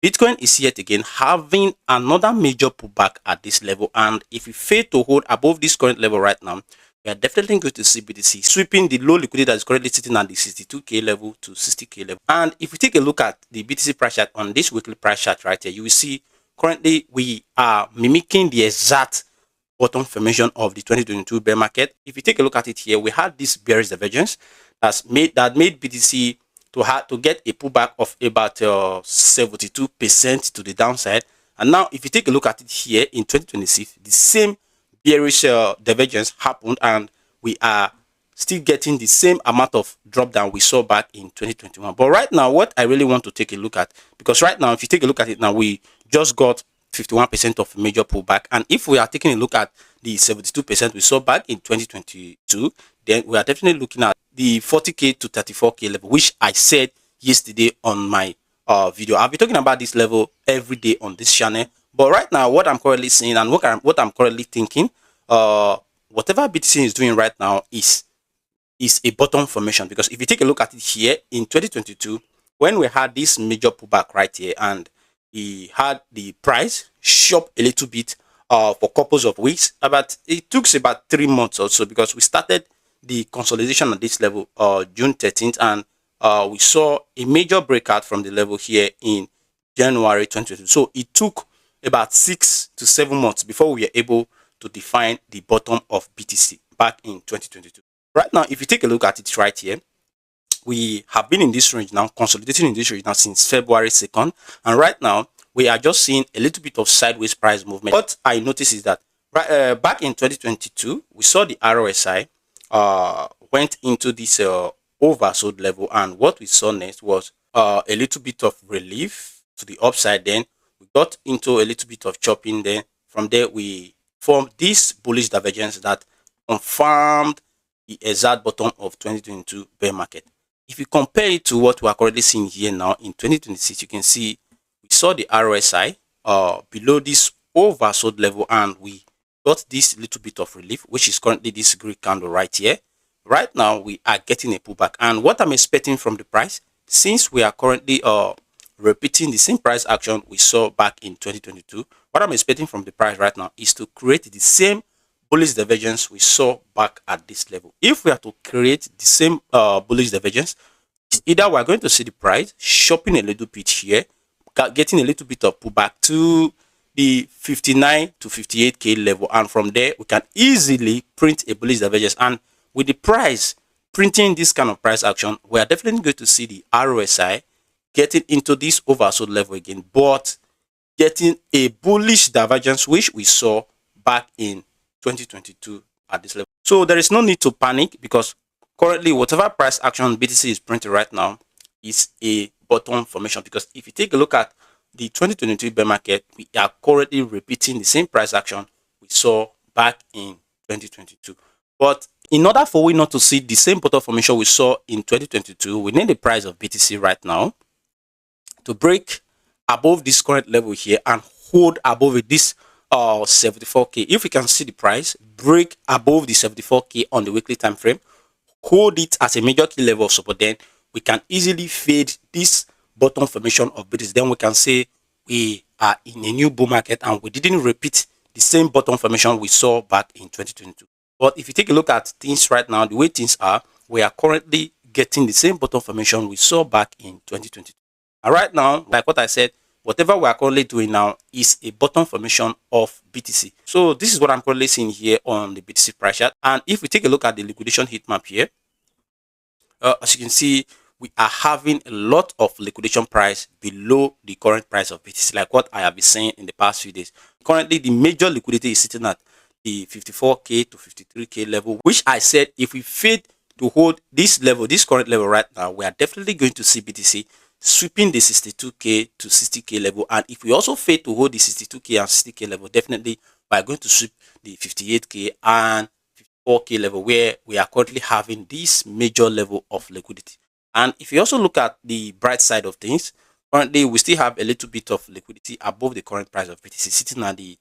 Bitcoin is yet again having another major pullback at this level, and if we fail to hold above this current level right now, we are definitely going to see BTC sweeping the low liquidity that is currently sitting at the 62k level to 60k level. And if we take a look at the BTC price chart on this weekly price chart right here, you will see currently we are mimicking the exact bottom formation of the 2022 bear market. If you take a look at it here, we had this bearish divergence that made BTC to get a pullback of about 72% to the downside. And now if you take a look at it here in 2026, the same bearish divergence happened, and we are still getting the same amount of drop down we saw back in 2021. But right now, what I really want to take a look at, because right now if you take a look at it now, we just got 51% of major pullback, and if we are taking a look at the 72% we saw back in 2022, then we are definitely looking at the 40k to 34k level, which I said yesterday on my video. I'll be talking about this level every day on this channel, but right now what I'm currently seeing and what I'm currently thinking, whatever BTC is doing right now is a bottom formation. Because if you take a look at it here in 2022, when we had this major pullback right here, and we had the price shop a little bit for couples of weeks, it took about 3 months or so, because we started the consolidation at this level June 13th, and we saw a major breakout from the level here in January 2022. So it took about 6 to 7 months before we were able to define the bottom of BTC back in 2022. Right now, if you take a look at it right here, we have been in this range now, consolidating in this range now since February 2nd, and right now we are just seeing a little bit of sideways price movement. What I noticed is that back in 2022, we saw the RSI went into this oversold level, and what we saw next was a little bit of relief to the upside. Then we got into a little bit of chopping. Then from there we formed this bullish divergence that confirmed the exact bottom of 2022 bear market. If you compare it to what we are currently seeing here now in 2026, you can see we saw the RSI below this oversold level, and we got this little bit of relief, which is currently this green candle right here. Right now we are getting a pullback, and what I'm expecting from the price, since we are currently repeating the same price action we saw back in 2022, what I'm expecting from the price right now is to create the same bullish divergence we saw back at this level. If we are to create the same bullish divergence, either we're going to see the price shopping a little bit here, getting a little bit of pullback to the 59 to 58k level, and from there we can easily print a bullish divergence. And with the price printing this kind of price action, we are definitely going to see the RSI getting into this oversold level again, but getting a bullish divergence which we saw back in 2022 at this level. So there is no need to panic, because currently whatever price action BTC is printing right now is a bottom formation. Because if you take a look at the 2022 bear market, we are currently repeating the same price action we saw back in 2022. But in order for we not to see the same bottom formation we saw in 2022, we need the price of BTC right now to break above this current level here and hold above it, this 74k. If we can see the price break above the 74k on the weekly time frame, hold it as a major key level of support, then we can easily fade this bottom formation of BTC. Then we can say we are in a new bull market, and we didn't repeat the same bottom formation we saw back in 2022. But if you take a look at things right now, the way things are, we are currently getting the same bottom formation we saw back in 2022. And right now, like what I said, whatever we are currently doing now is a bottom formation of BTC. So this is what I'm currently seeing here on the BTC price chart. And if we take a look at the liquidation heat map here, as you can see, we are having a lot of liquidation price below the current price of BTC, like what I have been saying in the past few days. Currently, the major liquidity is sitting at the 54k to 53k level, which I said if we fail to hold this level, this current level right now, we are definitely going to see BTC sweeping the 62k to 60k level. And if we also fail to hold the 62k and 60k level, definitely we are going to sweep the 58k and 54k level, where we are currently having this major level of liquidity. And if you also look at the bright side of things, currently we still have a little bit of liquidity above the current price of BTC, sitting at the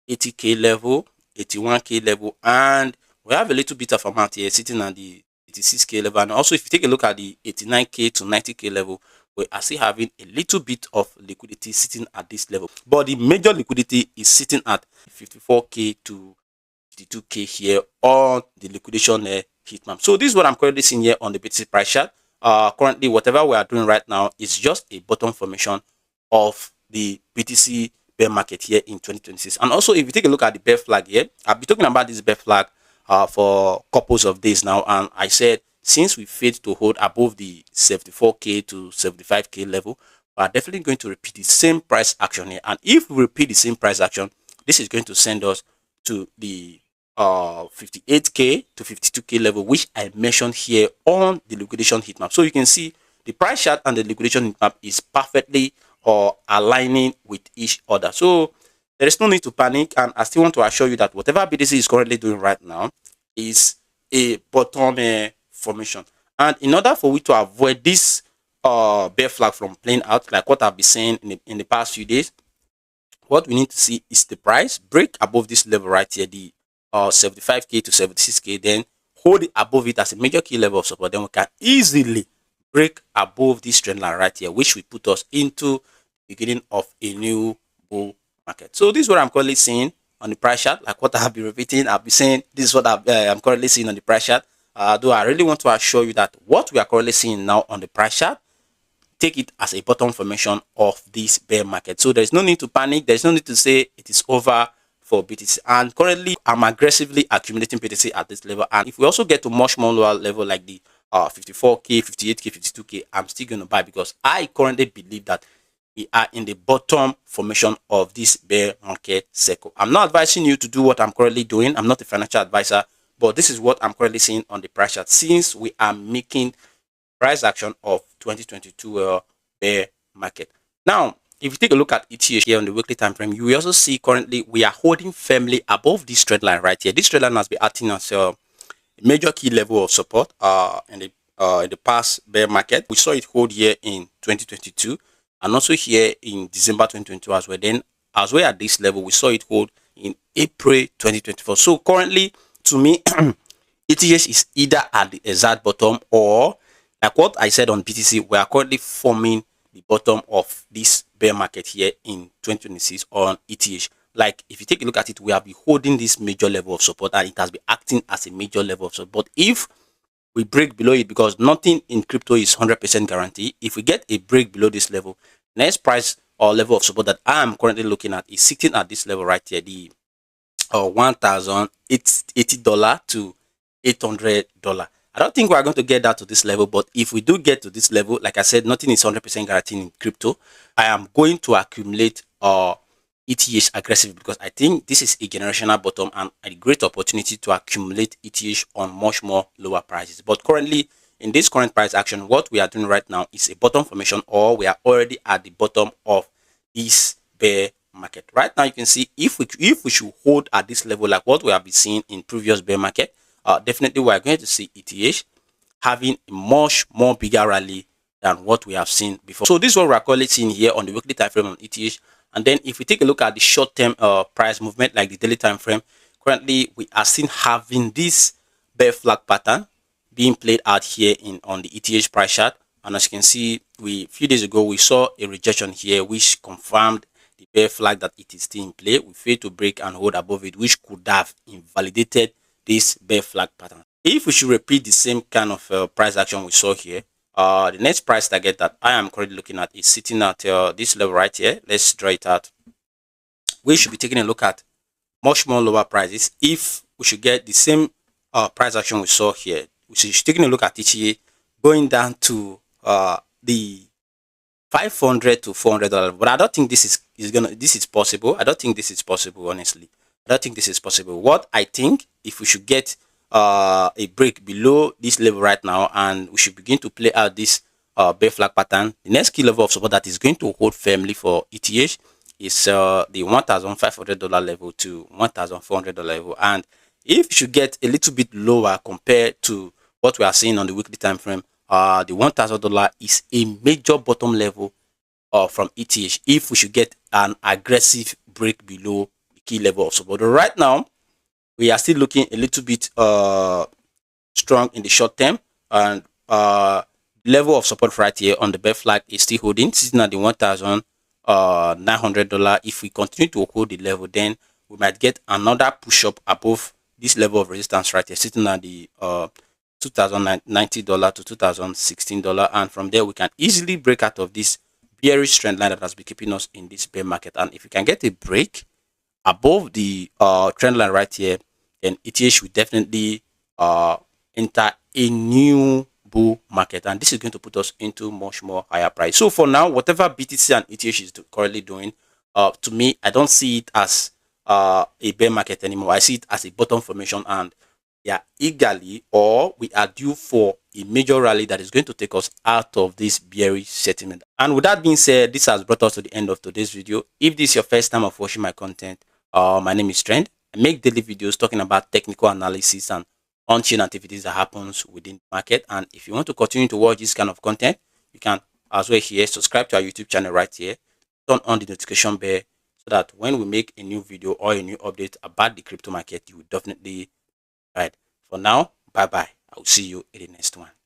80k level, 81k level, and we have a little bit of amount here sitting at the 86k level. And also if you take a look at the 89k to 90k level, we are still having a little bit of liquidity sitting at this level, but the major liquidity is sitting at 54k to 52k here on the liquidation heat map. So this is what I'm currently seeing here on the BTC price chart. Currently, whatever we are doing right now is just a bottom formation of the BTC bear market here in 2026. And also, if you take a look at the bear flag here, I've been talking about this bear flag for couples of days now, and I said since we failed to hold above the 74k to 75k level, we are definitely going to repeat the same price action here. And if we repeat the same price action, this is going to send us to the 58k to 52k level, which I mentioned here on the liquidation heat map. So you can see the price chart and the liquidation heat map is perfectly aligning with each other. So there is no need to panic, and I still want to assure you that whatever BTC is currently doing right now is a bottom formation. And in order for we to avoid this bear flag from playing out, like what I've been saying in the past few days, what we need to see is the price break above this level right here, the 75k to 76k, then hold it above it as a major key level of support. Then we can easily break above this trend line right here, which will put us into the beginning of a new bull market. So this is what I'm currently seeing on the price chart. Like what I have been repeating, I've been saying this is what I'm currently seeing on the price chart. Though I really want to assure you that what we are currently seeing now on the price chart, take it as a bottom formation of this bear market. So there's no need to panic. There's no need to say it is over for BTC. And currently, I'm aggressively accumulating BTC at this level. And if we also get to much more lower level like the 54k, 58k, 52k, I'm still going to buy, because I currently believe that we are in the bottom formation of this bear market cycle. I'm not advising you to do what I'm currently doing. I'm not a financial advisor, but this is what I'm currently seeing on the price chart, since we are making price action of 2022 bear market. Now, if you take a look at ETH here on the weekly time frame, you will also see currently we are holding firmly above this trend line right here. This trend line has been acting as a major key level of support in the past bear market. We saw it hold here in 2022 and also here in December 2022 as well. Then as well at this level, we saw it hold in April 2024. So currently, to me, ETH is either at the exact bottom, or like what I said on BTC, we are currently forming the bottom of this bear market here in 2026 on ETH. Like if you take a look at it, we have been holding this major level of support, and it has been acting as a major level of support. But if we break below it, because nothing in crypto is 100% guaranteed, if we get a break below this level, next price or level of support that I am currently looking at is sitting at this level right here, the $1,080 to $800. I don't think we are going to get that to this level, but if we do get to this level, like I said, nothing is 100% guaranteed in crypto. I am going to accumulate ETH aggressively, because I think this is a generational bottom and a great opportunity to accumulate ETH on much more lower prices. But currently, in this current price action, what we are doing right now is a bottom formation, or we are already at the bottom of this bear market. Right now, you can see if we should hold at this level, like what we have been seeing in previous bear market, definitely we are going to see ETH having a much more bigger rally than what we have seen before. So this is what we're currently seeing here on the weekly time frame on ETH. And then if we take a look at the short-term price movement, like the daily time frame, currently we are still having this bear flag pattern being played out here on the ETH price chart. And as you can see, a few days ago we saw a rejection here, which confirmed the bear flag that it is still in play. We failed to break and hold above it, which could have invalidated this bear flag pattern. If we should repeat the same kind of price action we saw here, the next price target that I am currently looking at is sitting at this level right here. Let's draw it out. We should be taking a look at much more lower prices. If we should get the same price action we saw here, we should be taking a look at ETH going down to the $500 to $400. But I don't think this is possible. I don't think this is possible, honestly. I don't think this is possible. What I think, if we should get a break below this level right now, and we should begin to play out this bear flag pattern, the next key level of support that is going to hold firmly for ETH is the $1,500 level to $1,400 level. And if you should get a little bit lower compared to what we are seeing on the weekly time frame, the $1,000 is a major bottom level from ETH if we should get an aggressive break below the key level of support. But right now, we are still looking a little bit strong in the short term, and level of support right here on the bear flag is still holding, sitting at the $1,900. If we continue to hold the level, then we might get another push up above this level of resistance right here, sitting at the $2,090 to $2,016, and from there we can easily break out of this bearish trend line that has been keeping us in this bear market. And if you can get a break above the trend line right here, then ETH will definitely enter a new bull market, and this is going to put us into much more higher price. So for now, whatever BTC and ETH is currently doing, to me, I don't see it as a bear market anymore. I see it as a bottom formation, and yeah, eagerly, or we are due for a major rally that is going to take us out of this bearish sentiment. And with that being said, this has brought us to the end of today's video. If this is your first time of watching my content, my name is Trend. I make daily videos talking about technical analysis and on-chain activities that happens within the market. And if you want to continue to watch this kind of content, you can as well here subscribe to our YouTube channel right here, turn on the notification bell so that when we make a new video or a new update about the crypto market, you will definitely. Right. For now, bye bye. I'll see you in the next one.